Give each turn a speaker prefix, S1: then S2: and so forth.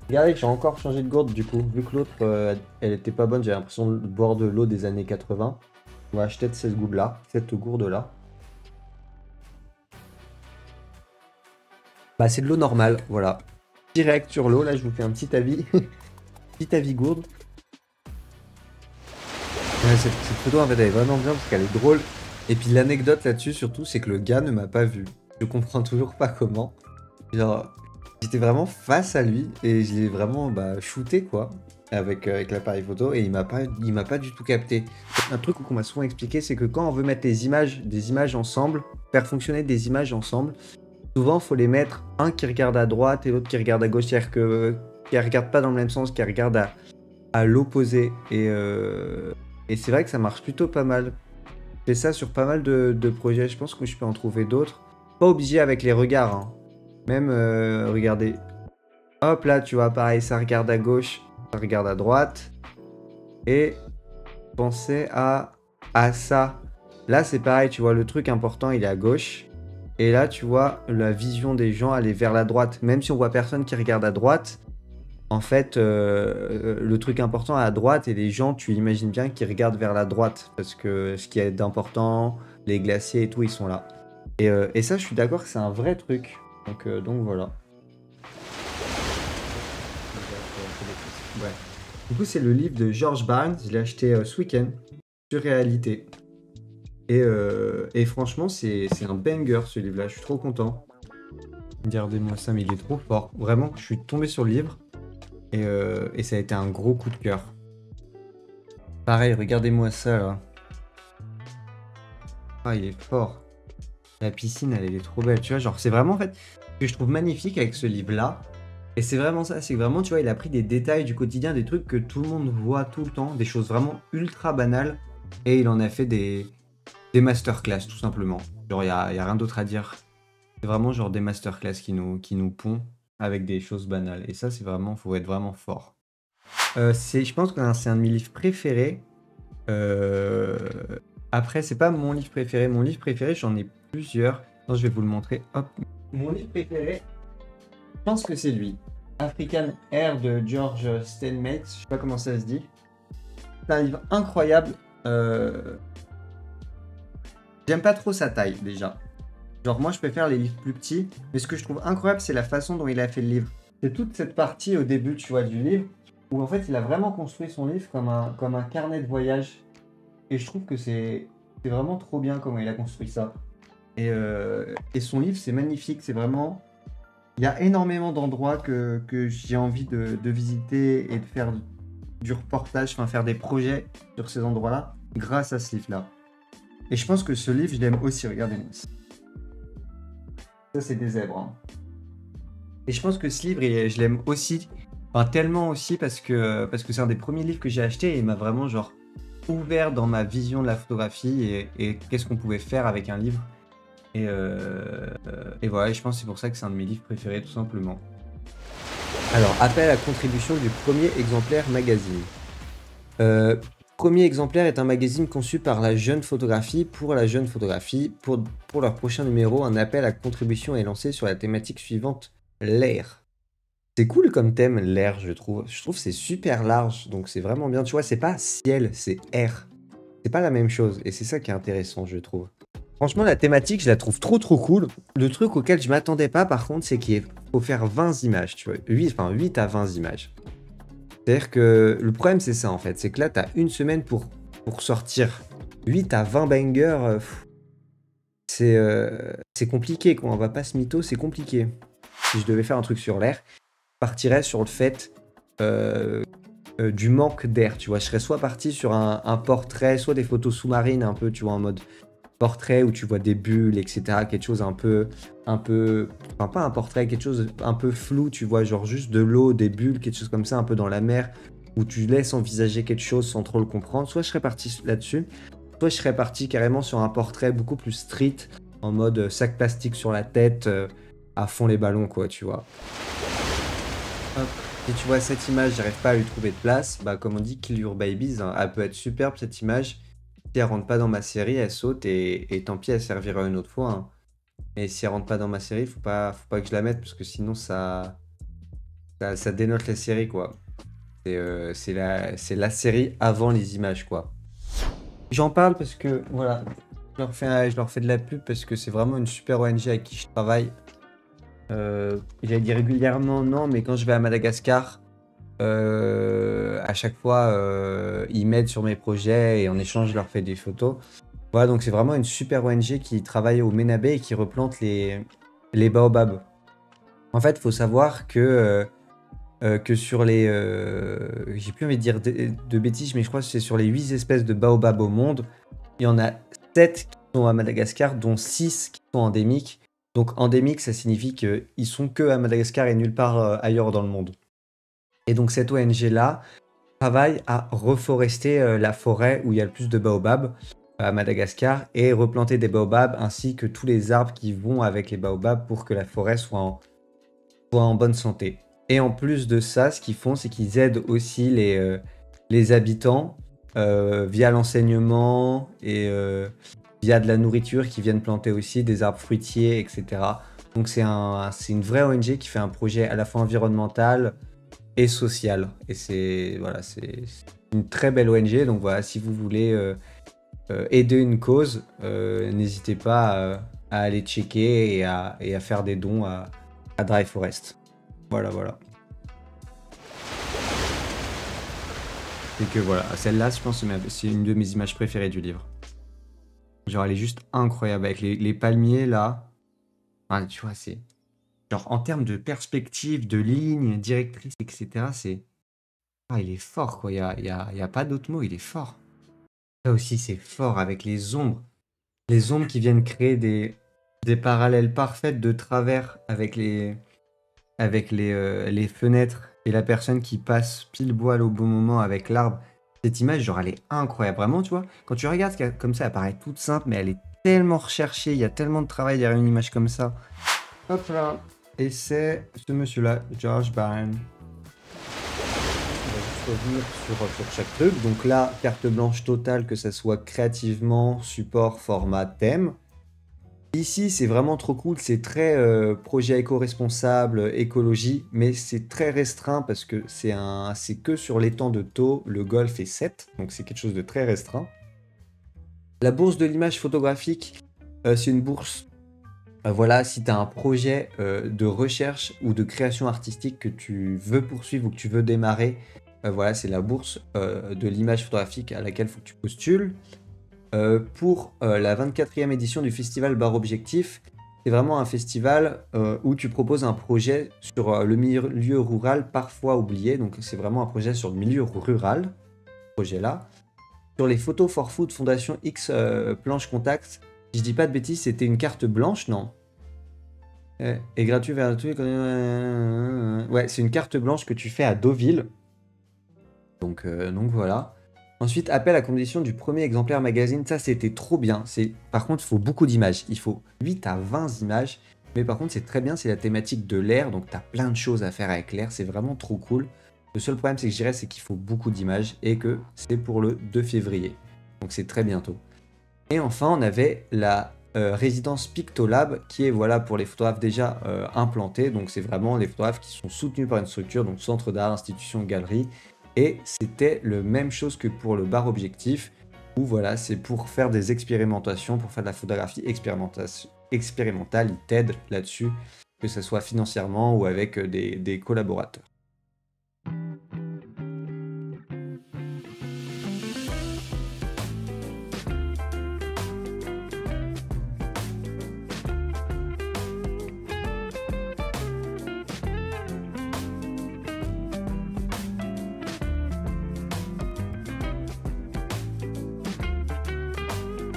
S1: Regardez, j'ai encore changé de gourde du coup. Vu que l'autre, elle était pas bonne, j'ai l'impression de boire de l'eau des années 80. On va acheter de cette gourde-là, cette gourde-là. Bah, c'est de l'eau normale, voilà. Direct sur l'eau, là, je vous fais un petit avis. Petit avis gourde. Ouais, cette photo, en fait, elle est vraiment bien parce qu'elle est drôle. Et puis l'anecdote là-dessus, surtout, c'est que le gars ne m'a pas vu. Je comprends toujours pas comment. Genre, j'étais vraiment face à lui et je l'ai vraiment bah, shooté quoi avec l'appareil photo et il m'a pas du tout capté. Un truc qu'on m'a souvent expliqué, c'est que quand on veut mettre des images ensemble, faire fonctionner des images ensemble, souvent faut les mettre un qui regarde à droite et l'autre qui regarde à gauche, c'est-à-dire que qui regarde pas dans le même sens, qui regarde à l'opposé et c'est vrai que ça marche plutôt pas mal. Je fais ça sur pas mal de projets, je pense que je peux en trouver d'autres. Pas obligé avec les regards, hein. Même, regardez, hop là, tu vois, pareil, ça regarde à gauche, ça regarde à droite. Et pensez à ça. Là, c'est pareil, tu vois, le truc important, il est à gauche. Et là, tu vois, la vision des gens aller vers la droite. Même si on voit personne qui regarde à droite, en fait, le truc important est à droite et les gens, tu imagines bien qu'ils regardent vers la droite. Parce que ce qui est d'important, les glaciers et tout, ils sont là. Et ça, je suis d'accord que c'est un vrai truc. Donc voilà. Ouais. Du coup, c'est le livre de George Barnes. Je l'ai acheté ce week-end sur Réalité. Et franchement, c'est un banger ce livre-là. Je suis trop content. Regardez-moi ça, mais il est trop fort. Vraiment, je suis tombé sur le livre et ça a été un gros coup de cœur. Pareil, regardez-moi ça là. Ah, il est fort. La piscine, elle est trop belle. Tu vois, genre, c'est vraiment en fait ce que je trouve magnifique avec ce livre-là. Et c'est vraiment ça, c'est que vraiment, tu vois, il a pris des détails du quotidien, des trucs que tout le monde voit tout le temps, des choses vraiment ultra banales, et il en a fait des masterclass, tout simplement. Genre, y a rien d'autre à dire. C'est vraiment genre des masterclass qui nous pond avec des choses banales. Et ça, c'est vraiment, faut être vraiment fort. Je pense que c'est un de mes livres préférés. Euh, Après, c'est pas mon livre préféré. Mon livre préféré, j'en ai plusieurs. Non, je vais vous le montrer. Hop. Mon livre préféré, je pense que c'est lui. African Air de George Steinmetz. Je sais pas comment ça se dit. C'est un livre incroyable. Euh, J'aime pas trop sa taille déjà. Genre moi je préfère les livres plus petits. Mais ce que je trouve incroyable, c'est la façon dont il a fait le livre. C'est toute cette partie au début, tu vois, du livre, où en fait il a vraiment construit son livre comme un carnet de voyage. Et je trouve que c'est vraiment trop bien comment il a construit ça. Et son livre, c'est magnifique. C'est vraiment. Il y a énormément d'endroits que j'ai envie de visiter et de faire du reportage, enfin faire des projets sur ces endroits-là, grâce à ce livre-là. Et je pense que ce livre, je l'aime aussi. Regardez-moi ça. Ça, c'est des zèbres, hein. Et je pense que ce livre, je l'aime aussi. Enfin, tellement aussi parce que c'est un des premiers livres que j'ai acheté et il m'a vraiment genre ouvert dans ma vision de la photographie et qu'est-ce qu'on pouvait faire avec un livre. Et voilà, et je pense que c'est pour ça que c'est un de mes livres préférés, tout simplement. Alors, appel à contribution du premier exemplaire magazine. Euh, Premier exemplaire est un magazine conçu par la jeune photographie pour la jeune photographie. Pour leur prochain numéro, un appel à contribution est lancé sur la thématique suivante, l'air. C'est cool comme thème, l'air, je trouve. Je trouve que c'est super large, donc c'est vraiment bien. Tu vois, c'est pas ciel, c'est air. C'est pas la même chose, et c'est ça qui est intéressant, je trouve. Franchement, la thématique, je la trouve trop cool. Le truc auquel je m'attendais pas, par contre, c'est qu'il faut faire 20 images, tu vois. 8 à 20 images. C'est-à-dire que le problème, c'est ça, en fait. C'est que là, tu as une semaine pour sortir 8 à 20 bangers. C'est compliqué, quoi. On va pas se mytho, c'est compliqué. Si je devais faire un truc sur l'air, je partirais sur le fait du manque d'air, tu vois. Je serais soit parti sur un portrait, soit des photos sous-marines, un peu, tu vois, en mode portrait où tu vois des bulles, etc. Quelque chose enfin pas un portrait, quelque chose un peu flou, tu vois, genre juste de l'eau, des bulles, quelque chose comme ça, un peu dans la mer, où tu laisses envisager quelque chose sans trop le comprendre. Soit je serais parti là-dessus, soit je serais parti carrément sur un portrait beaucoup plus street, en mode sac plastique sur la tête, à fond les ballons, quoi, tu vois. Hop. Et tu vois cette image, j'arrive pas à lui trouver de place, bah comme on dit, kill your babies, hein. Elle peut être superbe cette image. Si elle rentre pas dans ma série, elle saute et tant pis, elle servira une autre fois, hein. Mais si elle rentre pas dans ma série, faut pas que je la mette parce que sinon ça dénote la série, quoi. C'est la série avant les images, quoi. J'en parle parce que, voilà, je leur fais de la pub parce que c'est vraiment une super ONG avec qui je travaille. J'allais dire régulièrement, non, mais quand je vais à Madagascar, à chaque fois, ils m'aident sur mes projets et en échange, je leur fais des photos. Voilà, donc c'est vraiment une super ONG qui travaille au Ménabé et qui replante les baobabs. En fait, il faut savoir que sur les... j'ai plus envie de dire de bêtises, mais je crois que c'est sur les 8 espèces de baobabs au monde, il y en a 7 qui sont à Madagascar, dont 6 qui sont endémiques. Donc endémique, ça signifie qu'ils sont que à Madagascar et nulle part ailleurs dans le monde. Et donc cette ONG-là travaille à reforester la forêt où il y a le plus de baobabs à Madagascar et replanter des baobabs ainsi que tous les arbres qui vont avec les baobabs pour que la forêt soit en bonne santé. Et en plus de ça, ce qu'ils font, c'est qu'ils aident aussi les habitants via l'enseignement et via de la nourriture qui viennent planter aussi des arbres fruitiers, etc. Donc c'est une vraie ONG qui fait un projet à la fois environnemental et social. Et c'est voilà, c'est une très belle ONG. Donc voilà, si vous voulez aider une cause, n'hésitez pas à aller checker et à faire des dons à Dry Forest. Voilà, voilà. Et que voilà, celle-là, je pense que c'est une de mes images préférées du livre. Genre, elle est juste incroyable avec les palmiers là. Ah, tu vois, c'est. Genre, en termes de perspective, de ligne directrice, etc., c'est. Ah, il est fort, quoi. Il y a pas d'autre mot, il est fort. Ça aussi, c'est fort avec les ombres. Les ombres qui viennent créer des parallèles parfaits de travers avec les fenêtres et la personne qui passe pile poil au bon moment avec l'arbre. Cette image, genre, elle est incroyable. Vraiment, tu vois, quand tu regardes comme ça, elle paraît toute simple, mais elle est tellement recherchée. Il y a tellement de travail derrière une image comme ça. Hop là. Et c'est ce monsieur-là, George Barron. On va juste revenir sur chaque truc. Donc là, carte blanche totale, que ça soit créativement, support, format, thème. Ici, c'est vraiment trop cool, c'est très projet éco-responsable, écologie, mais c'est très restreint parce que c'est que sur l'étang de Thau, le golf est 7, donc c'est quelque chose de très restreint. La bourse de l'image photographique, c'est une bourse, voilà, si tu as un projet de recherche ou de création artistique que tu veux poursuivre ou que tu veux démarrer, voilà, c'est la bourse de l'image photographique à laquelle il faut que tu postules. Pour la 24e édition du festival Bar Objectif. C'est vraiment un festival où tu proposes un projet sur le milieu rural parfois oublié. Donc c'est vraiment un projet sur le milieu rural, ce projet-là. Sur les photos for food Fondation X planche contact, si je dis pas de bêtises, c'était une carte blanche, non? Et gratuit vers tout. Ouais, c'est une carte blanche que tu fais à Deauville. Donc voilà. Ensuite, appel à condition du premier exemplaire magazine, ça c'était trop bien. Par contre, il faut beaucoup d'images. Il faut 8 à 20 images. Mais par contre, c'est très bien, c'est la thématique de l'air. Donc, tu as plein de choses à faire avec l'air. C'est vraiment trop cool. Le seul problème, c'est que je dirais, c'est qu'il faut beaucoup d'images et que c'est pour le 2 février. Donc, c'est très bientôt. Et enfin, on avait la résidence Pictolab qui est voilà, pour les photographes déjà implantés. Donc, c'est vraiment les photographes qui sont soutenus par une structure, donc centre d'art, institution, galerie. Et c'était la même chose que pour le bar objectif, où voilà, c'est pour faire des expérimentations, pour faire de la photographie expérimentale, ils t'aident là-dessus, que ce soit financièrement ou avec des collaborateurs.